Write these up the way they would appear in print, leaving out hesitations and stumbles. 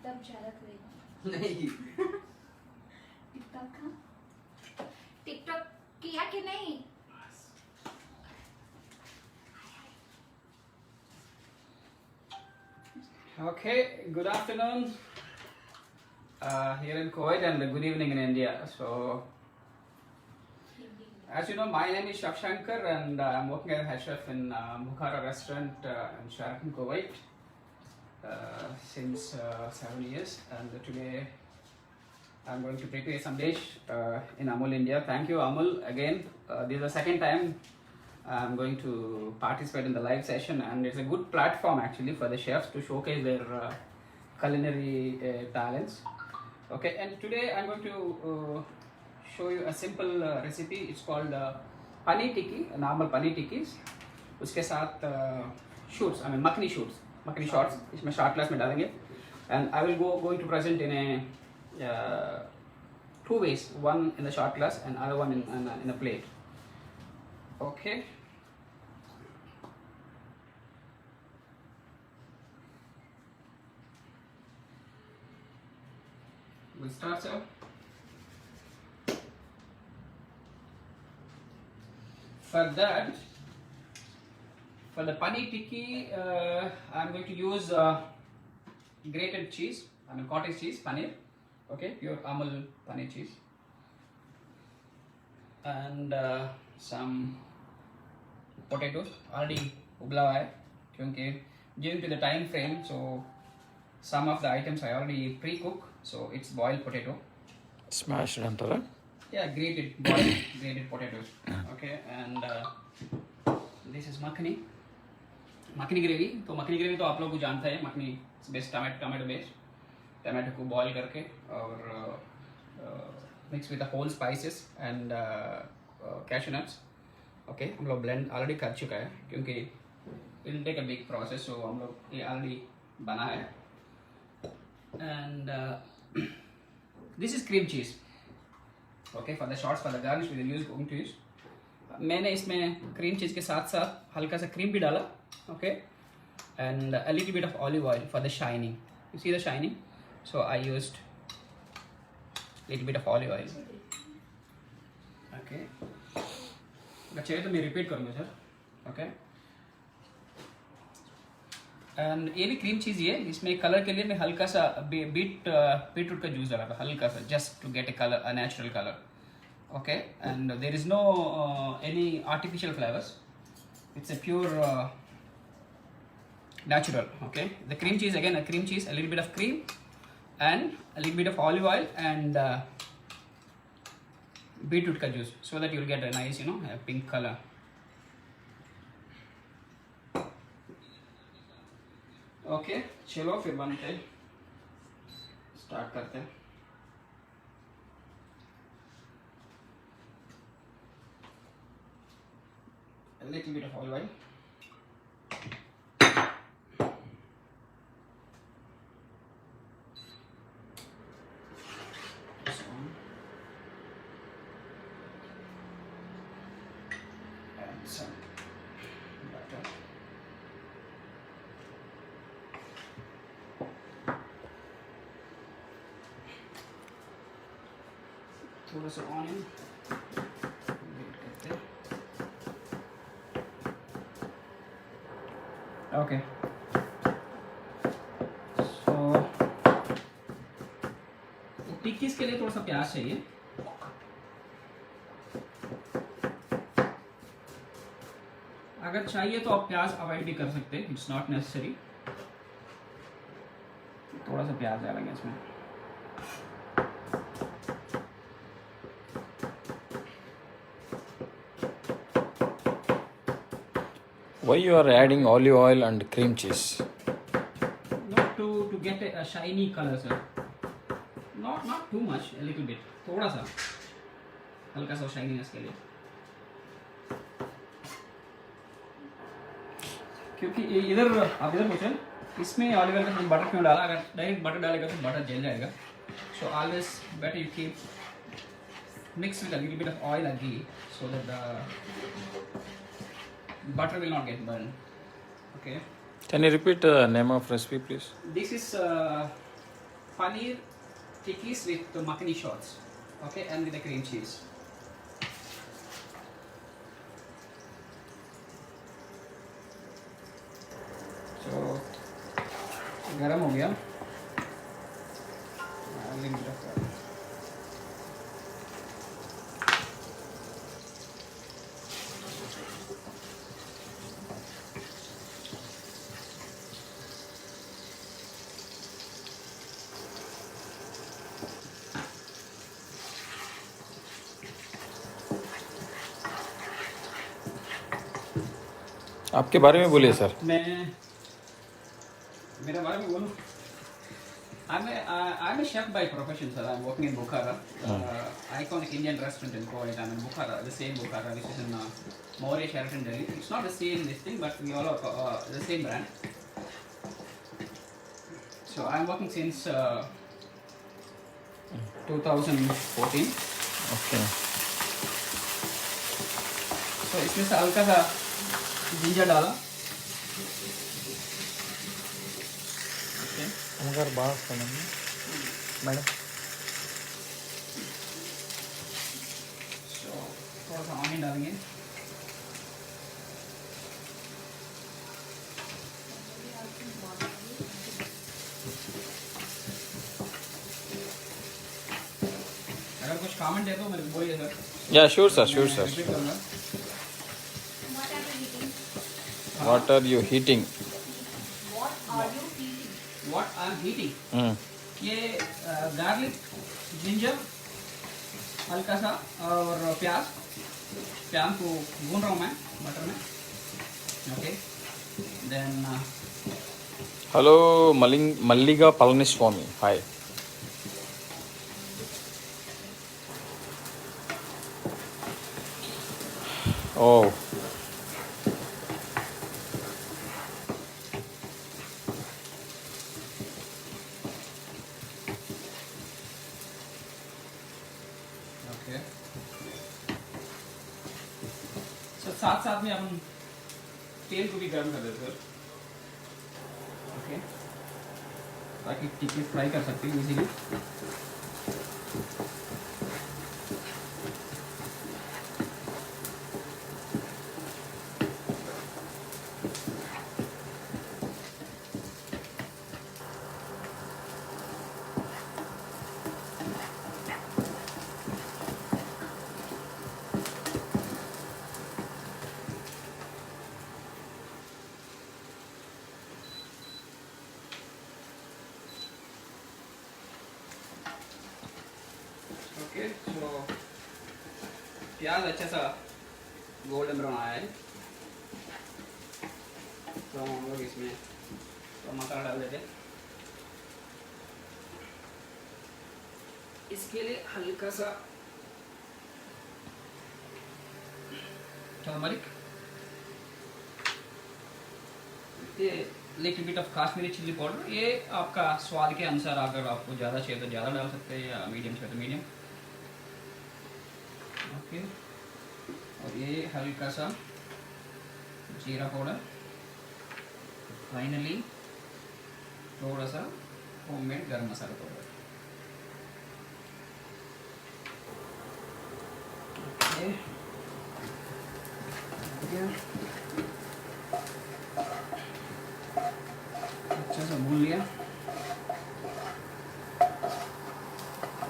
तब ज्यादा करेगा नहीं टिकटॉक का टिकटॉक किया कि नहीं? Okay, good afternoon here in Kuwait and good evening in India. So, as you know, my name is Shashankar and I'm working as a head chef in Bukhara restaurant in Sheraton, Kuwait since 7 years. And today I'm going to prepare some dish in Amul, India. Thank you, Amul. Again, this is the second time I'm going to participate in the live session, and it's a good platform actually for the chefs to showcase their culinary talents. Okay, and today I'm going to show you a simple recipe. It's called paneer tikki, normal paneer tikkis. उसके साथ shoots, I mean makhni shoots, makhni shots. इसमें short glass में डालेंगे, and I will going to present in a two ways. One in the short glass and other one in a plate. Okay. We'll start, sir. For that, for the paneer tikki, I'm going to use grated cheese, I mean cottage cheese, paneer. Okay, pure Amul paneer cheese. And some potatoes, already ubla hua hai, क्योंकि due to the time frame, so some of the items I already pre-cook, so it's boiled potato. Smashed antara? Yeah, grated, boiled, grated potatoes. Okay, and this is makhani. Makhani gravy. तो makhani gravy तो आप लोग को जानता है, makhani based tomato based. Tomato को boil करके और mix with the whole spices and cashew nuts. Okay, हम लोग ब्लेंड ऑलरेडी कर चुका है क्योंकि it will take a big process, so हम लोग ये ऑलरेडी बना है. And this is cream cheese. Okay, for the shorts for the garnish we will going to use. मैंने इसमें क्रीम चीज़ के साथ साथ हल्का सा क्रीम भी डाला. Okay, and a little bit of olive oil for the shining. You see the shining. So I used little bit of olive oil. Okay. अगर चाहिए तो मैं रिपीट करूँगा सर. Okay. And ये भी क्रीम चीज़ ही है. इसमें कलर के लिए मैं हल्का सा बीटरूट का जूस डाला था, हल्का सा, just to get a color, a natural color. Okay. And there is no any artificial flavors. It's a pure natural. Okay. The cream cheese, again a cream cheese, a little bit of cream. And a little bit of olive oil and beetroot ka juice, so that you will get a nice, a pink color. Okay, चलो फिर बनते हैं, start करते हैं. A little bit of olive oil. Some butter. थोड़ा सा onion great करते हैं. ओके, सो टिक्कीज के लिए थोड़ा सा प्याज चाहिए. अगर चाहिए तो आप प्याज अवॉइड भी कर सकते हैं, इट्स नॉट नेसेसरी. थोड़ा सा प्याज डालेंगे इसमें. Why you are adding olive oil and cream cheese? Not to get a shiny color, sir. Not too much, a little bit. थोड़ा सा, हल्का सा शाइनीनेस के लिए. क्योंकि इधर आप इधर पूछे इसमें ऑलिव ऑयल का बटर क्यों डाला. अगर डायरेक्ट बटर डालेगा तो बटर जल जाएगा. So always better you keep mix with a little bit of oil and ghee, so that the butter will not get burned. Okay. Can you repeat the name of recipe, please? This is paneer tikkis with the makhani shots, okay, and with the cream cheese. So गरम हो गया. आपके बारे में बोलिए sir. मैं मेरे बारे में बोलूं. I'm a chef by profession, sir. I'm working in Bukhara, iconic Indian restaurant in Kuwait. I'm in Bukhara, the same Bukhara, which is in Maurya, Sheraton, Delhi. It's not the same this thing, but we all are the same brand. So I'm working since 2014. Okay. So इसमें से हल्का सा ginger डाला. मगर बात समझ madam. So थोड़ा सा ऑनियन डालेंगे. अगर कुछ कमेंट है तो मेरे को बोलिए सर. या sure sir, sure sir. Repeat करूँगा. What are you eating? What are you eating? What are you eating? What I'm eating. ये गार्लिक, जिंजर, हल्का सा और प्याज को भून रहा हूँ मैं बटर में. ओके. देन हेलो मल्लिका पलनिस्वामी. हाय. ओह. ओके. सर साथ साथ में अपन तेल को भी गर्म कर देते हैं. ओके. ताकि टिक्की फ्राई कर सकते हैं इजीली. ओके. सो प्याज अच्छा सा गोल्डन ब्राउन आया है तो हम लोग इसमें तो मसाला डाल देते हैं. इसके लिए हल्का सा टर्मरिक, ये little bit of Kashmiri chilli powder. ये आपका स्वाद के अनुसार, अगर आपको ज़्यादा चाहिए तो ज़्यादा डाल सकते हैं या मीडियम चाहिए तो मीडियम. ओके. और ये हल्का सा जीरा पाउडर. फाइनली थोड़ा सा होममेड गरम मसाला पाउडर. ओके. अच्छा सा भून लिया.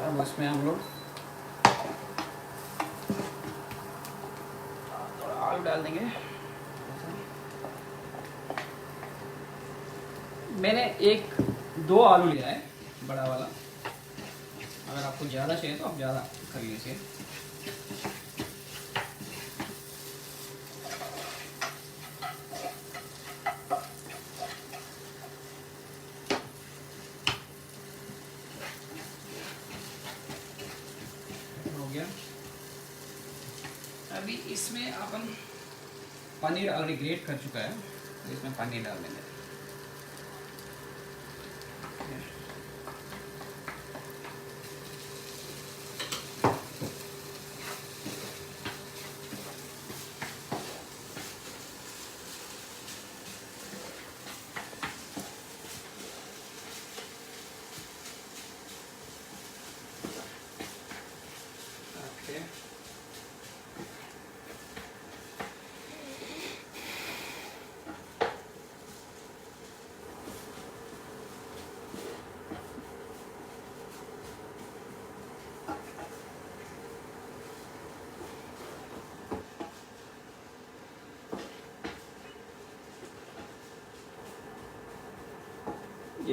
अब उसमें हम लोग थोड़ा आलू डाल देंगे. मैंने 2 आलू लिया है, बड़ा वाला. अगर आपको ज़्यादा चाहिए तो आप ज़्यादा कर लीजिए. हो गया. अभी इसमें अपन पनीर ऑलरेडी ग्रेट कर चुका है तो इसमें पनीर डाल देंगे.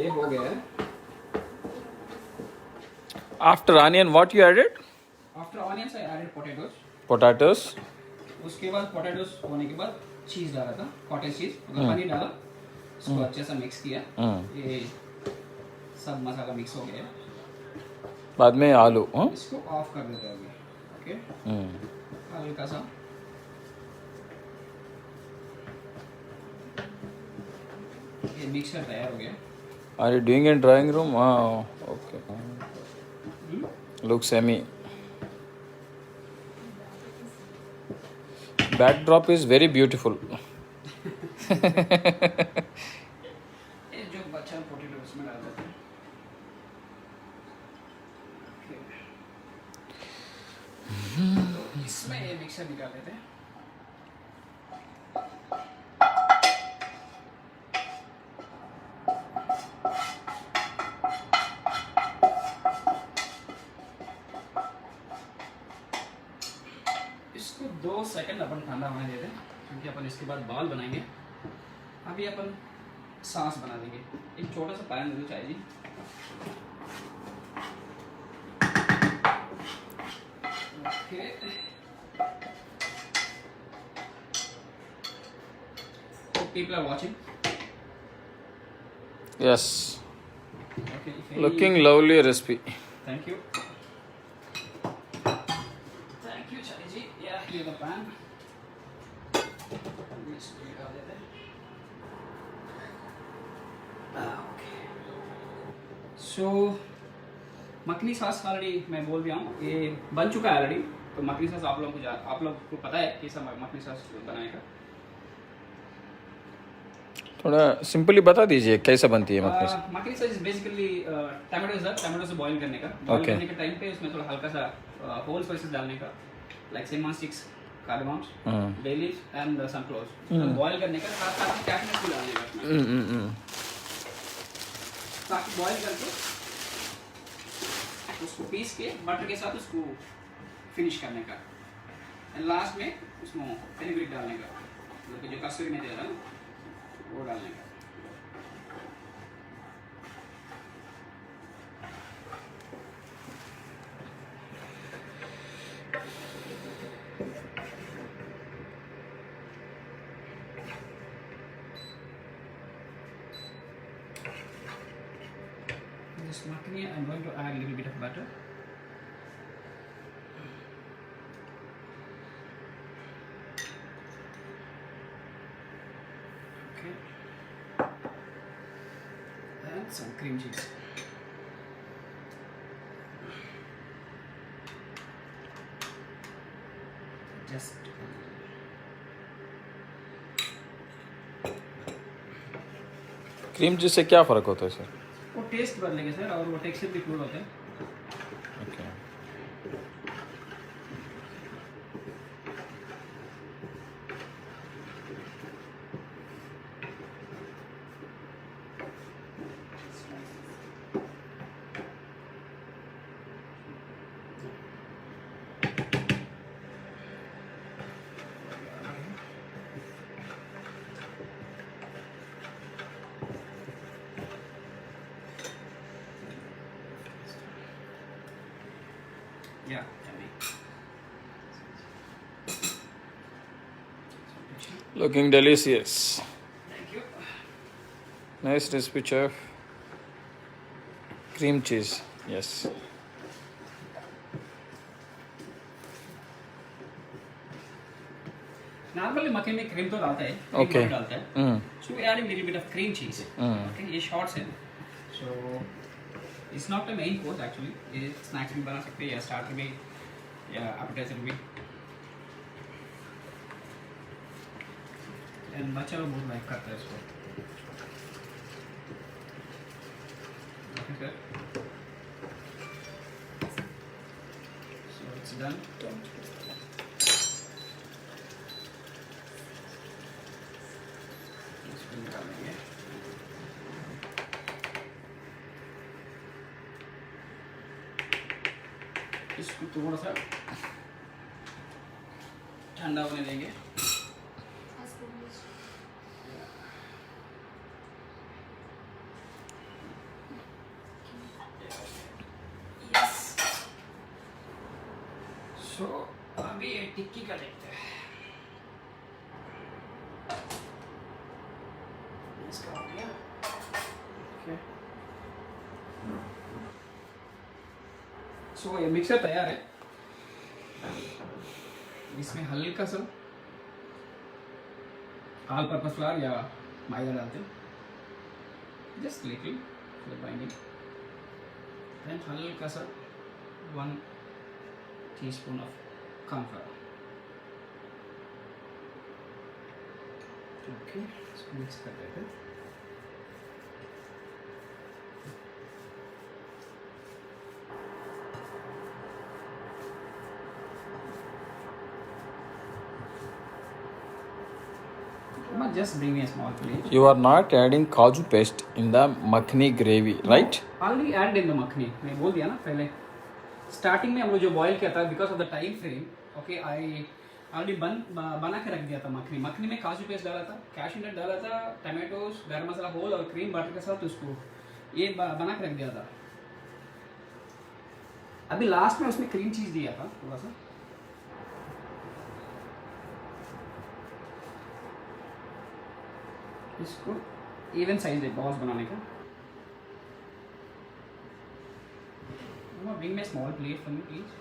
ये हो गया है. After onion, what you added? After onions I added potatoes. Potatoes. उसके बाद potatoes होने के बाद चीज़ डाला था, cottage cheese, मतलब पनीर डाला, इसको अच्छे से मिक्स किया. ये सब मसाला मिक्स हो गया. बाद में आलू. हाँ. इसको ऑफ कर देते हैं अभी. ओके. हल्का सा. ये मिक्सर तैयार हो गया. Are you doing in drawing room? Oh, okay. Looks semi. Backdrop is very beautiful. ये जो बचा पोटैटो उसमें डाल देते हैं. तो इसमें ये मिक्सर निकाल देते हैं. इसको 2 सेकंड अपन ठंडा होने देते हैं, क्योंकि अपन इसके बाद बाल बनाएंगे. अभी अपन सॉस बना देंगे. एक छोटा सा पैन दे दो चाय जी. Okay. People are watching. Yes. Okay. Looking lovely recipe. Thank you. Thank you, Charlie ji. Yeah, here's the pan. इसको निकाल देते हैं. Okay. So, makhani sauce already मैं बोल दिया हूँ, ये बन चुका है ऑलरेडी. तो मखनी सॉस आप लोगों को पता है कैसा मखनी सॉस बनाएगा. थोड़ा सिंपली बता दीजिए कैसे बनती है makhani. Makhani sauce basically tomato से बॉईल करने का. बॉईल करने के टाइम पे उसमें थोड़ा हल्का सा होल स्पाइसेस डालने का, like cinnamon sticks, cardamoms, bay leaves and sunflowers. तो बॉईल करने का साथ साथ कैशनट भी डालने का उसमें. ताकि बॉईल करके उसको पीस के बटर के साथ उसको फिनिश करने का. एंड लास्ट में उसमें फेनुग्रीक डालने का, मतलब जो कस्तूरी मेथी है ना वो डालने का. This makhani I'm going to add a little bit of butter. Okay. And some cream cheese. Just cream cheese से क्या फ़र्क होता है सर? वो टेस्ट बदलेंगे सर, और वो टेक्सचर भी इंक्लूड होते हैं. Okay. Yeah, yummy. Looking delicious. Thank you. Nice recipe, chef. Cream cheese. Yes. Normally मक्खन में क्रीम तो डालता है. Okay. डालता है. So we adding little bit of cream cheese. Okay, ये shorts है. So it's not the main course actually. ये snacks भी बना सकते हैं या starter भी या appetizer भी. And बच्चा लोग बहुत लाइक करता है इसको. Okay sir. So it's done. इसको निकालेंगे. इसको थोड़ा सा ठंडा होने देंगे. अभी ये टिक्की का देखते हैं। इसका हो गया। ओके, सो ये मिक्सर तैयार है। इसमें हल्का सा ऑल पर्पस फ्लावर या मैदा डालते हैं, just little for binding. Then हल्का सा 1 टीस्पून ऑफ कॉर्नफ्लावर। ओके, इसको मिक्स कर देते हैं। Just bring me a small plate. You are not adding kaju paste in the makhni gravy, right? Already added in the makhni. मैं बोल दिया ना पहले। स्टार्टिंग में हम लोग जो बॉईल किया था, because of the time frame, okay, I already बना के रख दिया था मखनी। मखनी में काजू पेस्ट डाला था, कैश्यू नट डाला था, टमाटोस, गरम मसाला होल और क्रीम बटर के साथ उसको ये बना के रख दिया था। अभी लास्ट में उसमें क्रीम चीज दिया था थोड़ा सा। इसको इवन साइज है बॉल्स बनाने का। Bring me a small plate for me, please.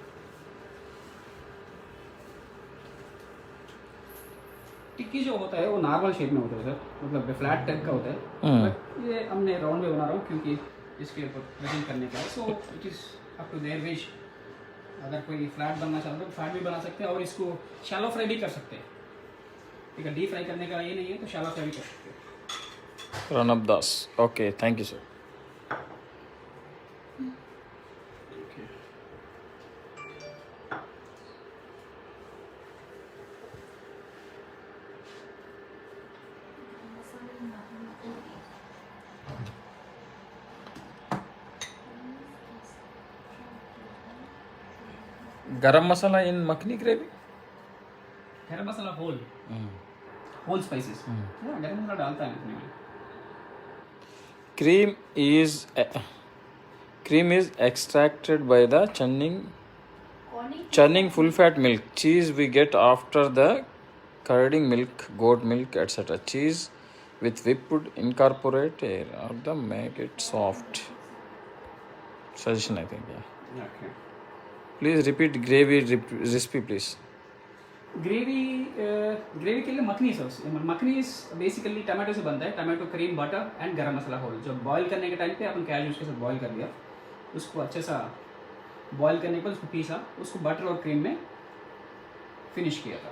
टिक्की जो होता है वो नॉर्मल शेप में होता है सर, मतलब फ्लैट टाइप का होता है। बट ये हमने राउंड में बना रहा हूँ क्योंकि इसके ऊपर प्रेजेंट करने का है। So it is up to their wish. अगर कोई फ्लैट बनना चाहता है तो फ्लैट भी बना सकते हैं और इसको शैलो फ्राई भी कर सकते हैं। ठीक है, डीप फ्राई करने का ये नहीं है तो शैलो फ्राई भी कर सकते हैं। Pranab Das. Okay, thank you, sir. Garam masala in makhni gravy? गरम मसाला होल स्पाइसेस। गरम मसाला डालता है इसमें। Cream is extracted by the churning full fat milk. Cheese we get after the curding milk, goat milk, etc. Cheese with whipped incorporate air or the make it soft. Suggestion, I think. Yeah. Okay. Please repeat gravy recipe, please. Gravy के लिए makhani sauce. Makhani basically tomato से बनता है। Tomato, cream, butter and गरम मसाला whole. जब boil करने के time पे अपन कैश उसके साथ बॉईल कर दिया, उसको अच्छे सा बॉईल करने के बाद उसको पीसा, उसको बटर और क्रीम में फिनिश किया था।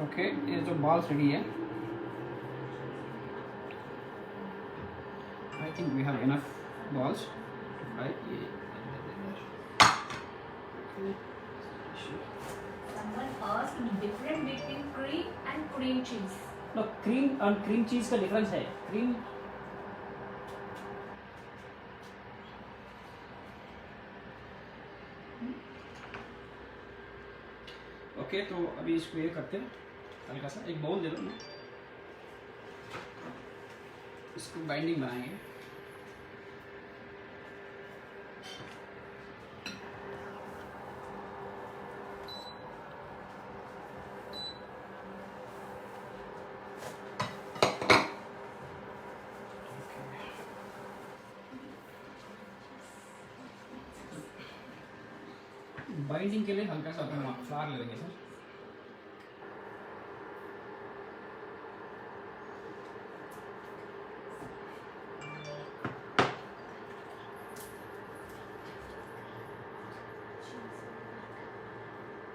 ओके, ये जो बॉल्स रेडी है, I think we have enough balls to fry. Someone asked different between cream and cream cheese. No, cream and cream cheese का difference है। cream ओके, तो अभी इसको ये करते हैं। हल्का सा एक बाउल दे दो ना, इसको बाइंडिंग बनाएंगे। बाइंडिंग के लिए हल्का सा अपन फ्लावर ले लेंगे sir.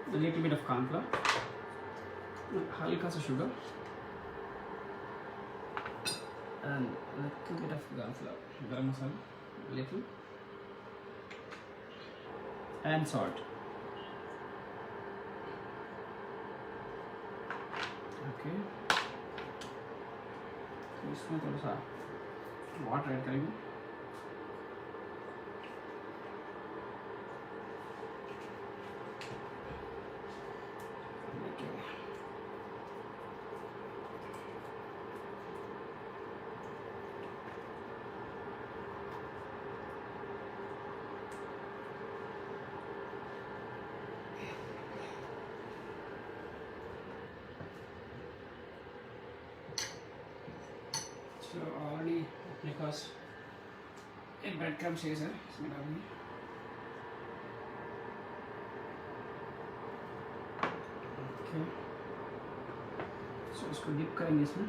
A little bit of corn flour, हल्का सा sugar and little bit of garam flour, garam masala, little and salt. Okay, तो इसमें थोड़ा सा वाटर ऐड करेंगे। So already because in breadcrumb chaser इसमें डालूंगी. Okay. So इसको dip करेंगे इसमें.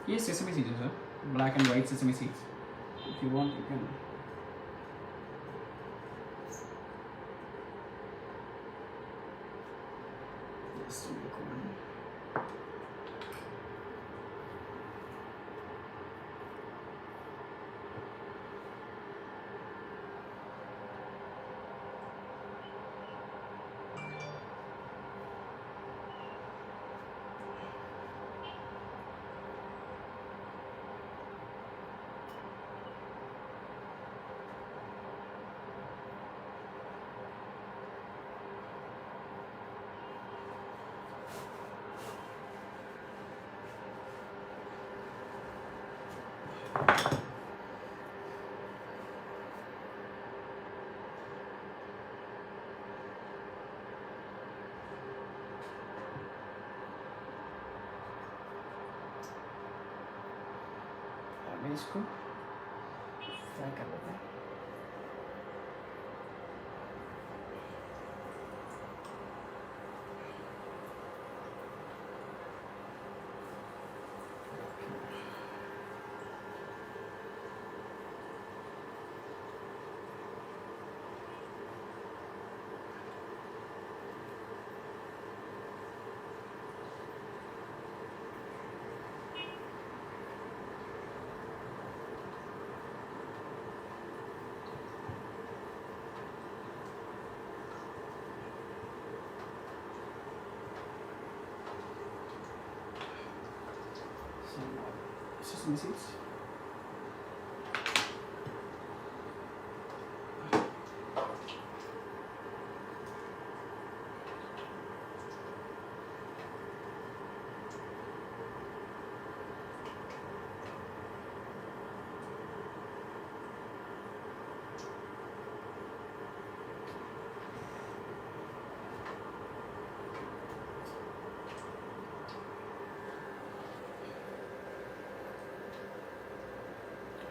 Yes, sesame seeds, sir. Black and white sesame seeds. If you want, you can. Just make one. अभी इसको फ्राई कर लेते हैं. Sesame seeds.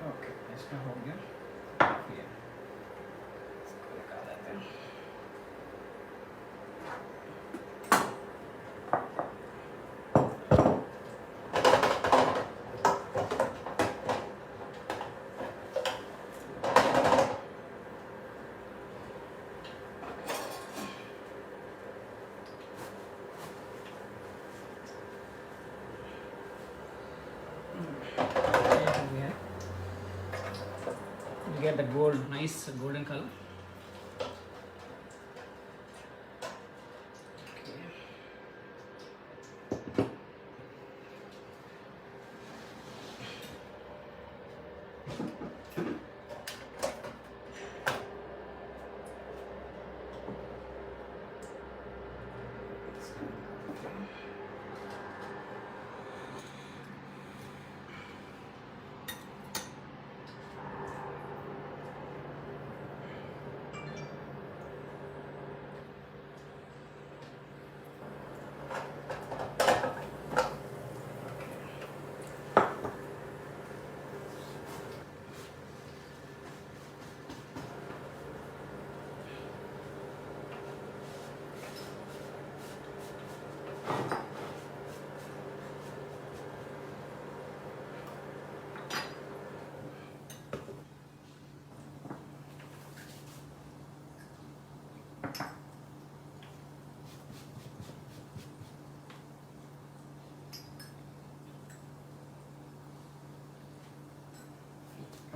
Okay, इसका हो गया. ये इसको निकाल लेते हैं. ये हो गया. You get the gold, nice golden color. Okay.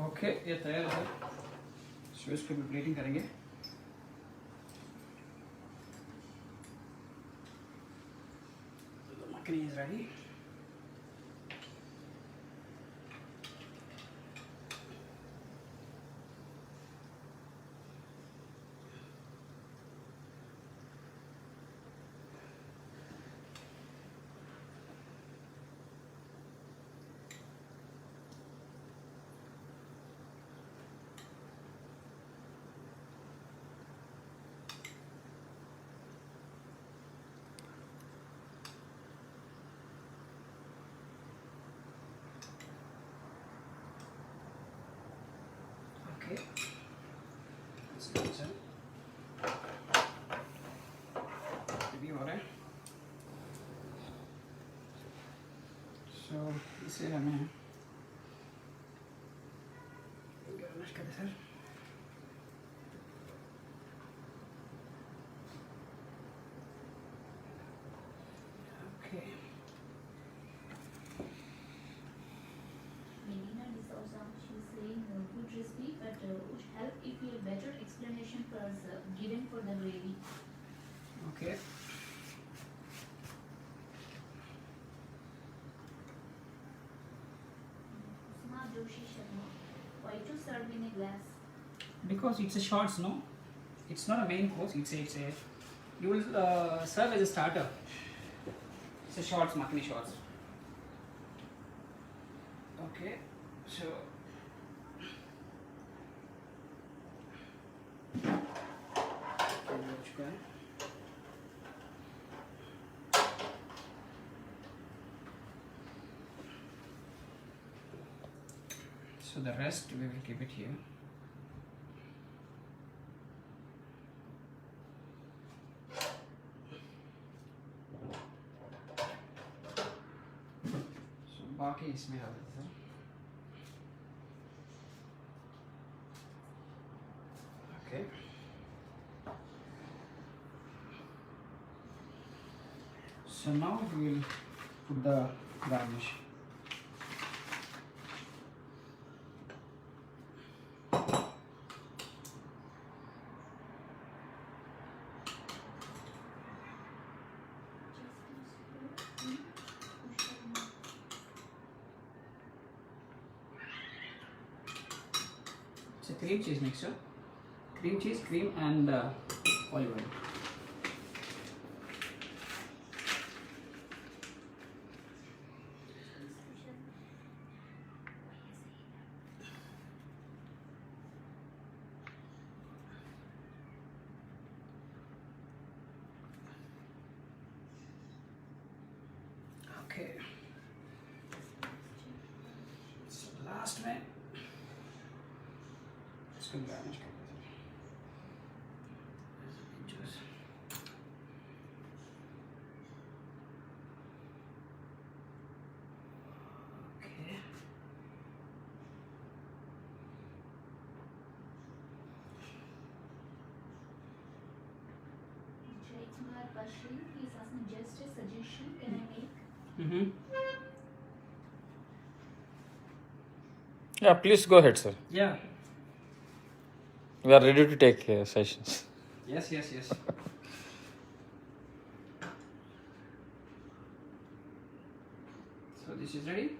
Okay, ये तैयार है. सो इसको भी प्लेटिंग करेंगे. The makhani is ready. Okay. That's good, sir. Review order. So इसे हमें गार्निश कर दे sir. Okay. Melina D'Souza, she's saying good recipe, but would help if you have better explanation for us given for the gravy. Okay. Kusuma Joshi Sharma, why to serve in a glass? Because it's a shorts, no? It's not a main course. It's a you will serve as a starter. It's a shorts, makhani shorts. Okay, so so the rest we will keep it here. So बाकी इसमें डाल देते हैं. Okay. So now we will put the garnish. It's a cream cheese mixture. Cream cheese, cream and olive oil. Okay. So last में इसको garnish कर देते हैं. Just okay. Jaykumar Bashir, he's asking just a suggestion, can I make? Mm-hmm. Yeah, please go ahead, sir. Yeah. We are ready to take sessions. Yes, yes, yes. So this is ready. It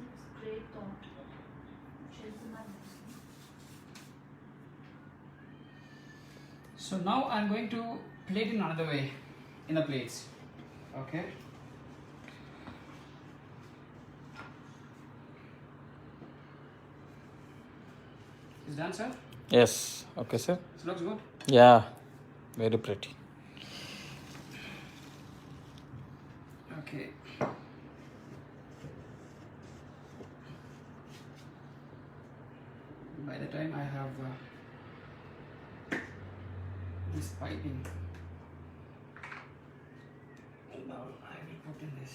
looks great thought. Jaykumar Bashir. So now I'm going to plate in another way, in the plates. Okay. Is done, sir? Yes. Okay, sir. This looks good. Yeah. Very pretty. Okay. By the time I have this piping, now I will put in this.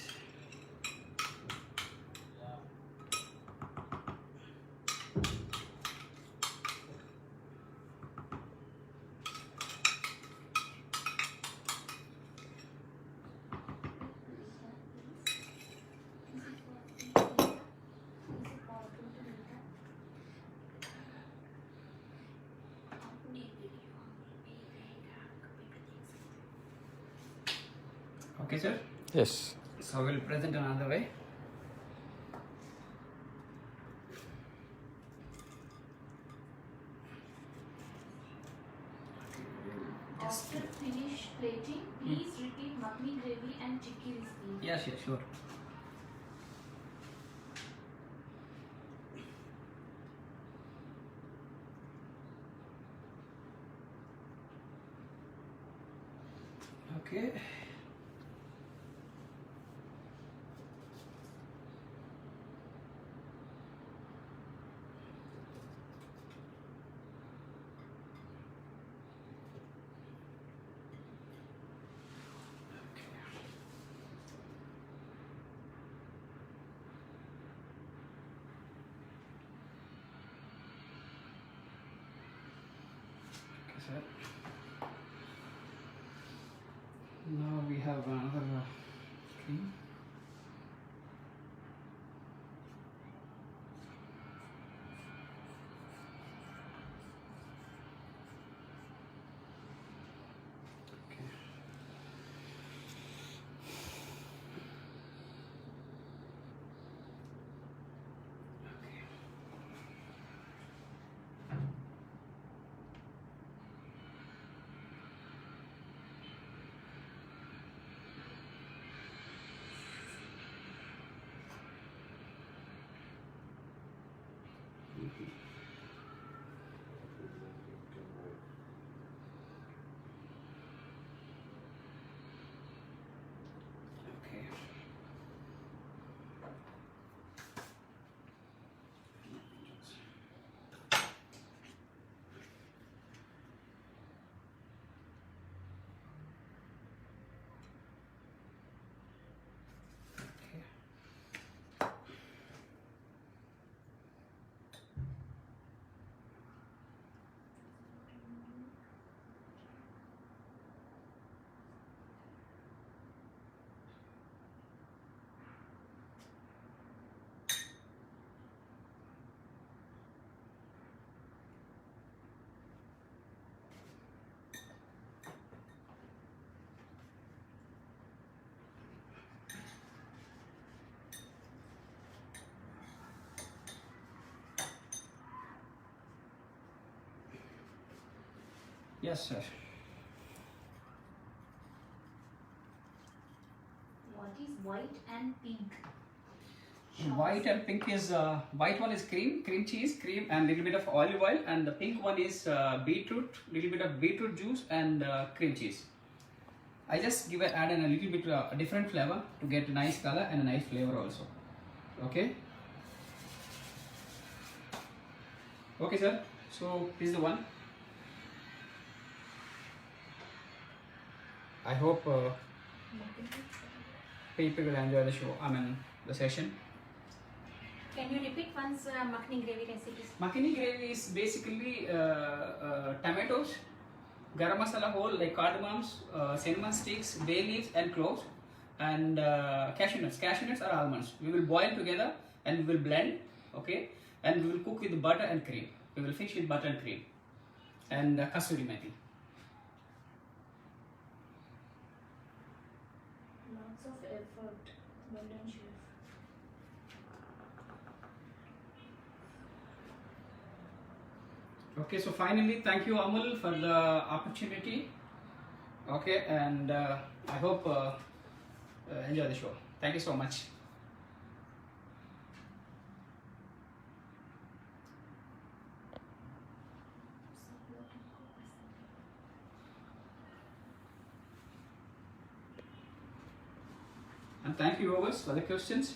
Okay, sir. Yes. So we'll present another way. After finish plating, please repeat makhni gravy and chicky recipe. Yes, yes, sure. Okay. Sir. Now we have another cream. Okay. Okay. Okay. Okay. Yes, sir. What is white and pink? White and pink is white one is cream cheese, cream and little bit of olive oil, and the pink one is beetroot, little bit of beetroot juice and cream cheese. I just add in a little bit a different flavor to get a nice color and a nice flavor also. Okay. Okay, sir. So this is the one. I hope people will enjoy the show. I mean the session. Can you repeat once makhani gravy recipes? Makhani gravy is basically tomatoes, garam masala whole like cardamoms, cinnamon sticks, bay leaves and cloves, and cashew nuts. Cashew nuts are almonds. We will boil together and we will blend, okay, and we will cook with butter and cream. We will finish with butter and cream and kasuri methi. Lots of effort. Well done, chef. Okay, so finally, thank you Amul for the opportunity. Okay, and I hope enjoy the show. Thank you so much. And thank you viewers for the questions.